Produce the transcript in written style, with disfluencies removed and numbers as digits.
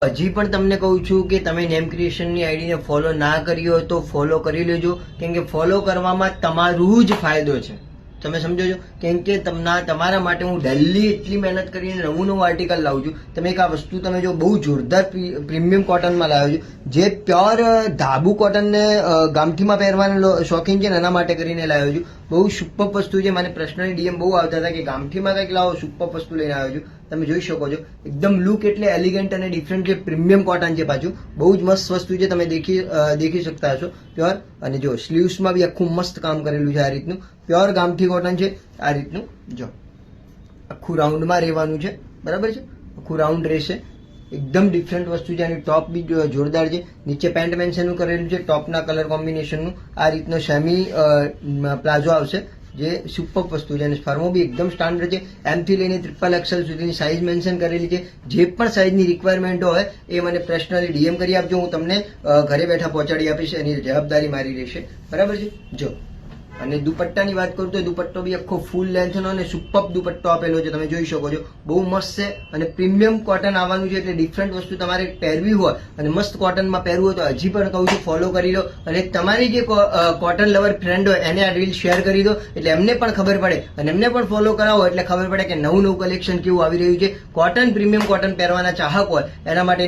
હજી પણ તમને કહું છું કે તમે નેમ ક્રિએશનની આઈડીને ફોલો ના કરી હોય તો ફોલો કરી લેજો, કેમ કે ફોલો કરવામાં તમારું જ ફાયદો છે. તમે સમજો છો, કેમ કે તમારા માટે હું ડેલી એટલી મહેનત કરીને નવું આર્ટિકલ લાવું છું. તમે એક આ વસ્તુ તમે જો બહુ જોરદાર પ્રીમિયમ કોટનમાં લાવ્યો છું, જે પ્યોર ધાબુ કોટનને ગામઠીમાં પહેરવાના શોખીન છે ને એના માટે કરીને લાવ્યો છું. બહુ સુપર વસ્તુ છે. મને પર્સનલી ડીએમ બહુ આવતા હતા કે ગામઠીમાં કંઈક લાવો, સુપર વસ્તુ લઈને આવ્યો છું. તમે જોઈ શકો છો એકદમ લુક એટલે એલિગન્ટ અને ડિફરન્ટ છે. પ્રીમિયમ કોટન છે, પાછું બહુ જ મસ્ત વસ્તુ છે. તમે દેખી શકતા હશો પ્યોર. અને જો સ્લીવ્સમાં બી આખું મસ્ત કામ કરેલું છે. આ રીતનું પ્યોર ગામઠી કોટન છે. આ રીતનું જો આખું રાઉન્ડમાં રહેવાનું છે, બરાબર છે. આખું રાઉન્ડ રહેશે, એકદમ ડિફરન્ટ વસ્તુ છે. આની ટોપ બી જોરદાર છે. નીચે પેન્ટ મેન્શનનું કરેલું છે, ટોપના કલર કોમ્બિનેશનનું. આ રીતનો સેમી પ્લાઝો આવશે, જે સુપર વસ્તુ છે. અને ફર્મો બી એકદમ સ્ટાન્ડર્ડ છે. એમથી લઈને XXL સુધીની સાઇઝ મેન્શન કરેલી છે. જે પણ સાઇઝની રિક્વાયરમેન્ટ હોય એ મને પર્સનલી ડીએમ કરી આપજો. હું તમને ઘરે બેઠા પહોંચાડી આપીશ. એની જવાબદારી મારી રહેશે, બરાબર છે. જો અને દુપટ્ટાની વાત કરું તો દુપટ્ટો બી આખો ફૂલ લેન્થનો અને સુપર દુપટ્ટો આપેલો છે. તમે જોઈ શકો છો, બહુ મસ્ત છે. અને પ્રીમિયમ કોટન આવવાનું છે, એટલે ડિફરન્ટ વસ્તુ તમારે પહેરવી હોય અને મસ્ત કોટનમાં પહેરવું હોય તો હજી પણ કહું છું ફોલો કરી લો. અને તમારી જે કોટન લવર ફ્રેન્ડ હોય એને આ રીલ શેર કરી દો, એટલે એમને પણ ખબર પડે અને એમને પણ ફોલો કરાવો, એટલે ખબર પડે કે નવું કલેક્શન કેવું આવી રહ્યું છે. કોટન પ્રીમિયમ કોટન પહેરવાના ચાહક હોય એના માટે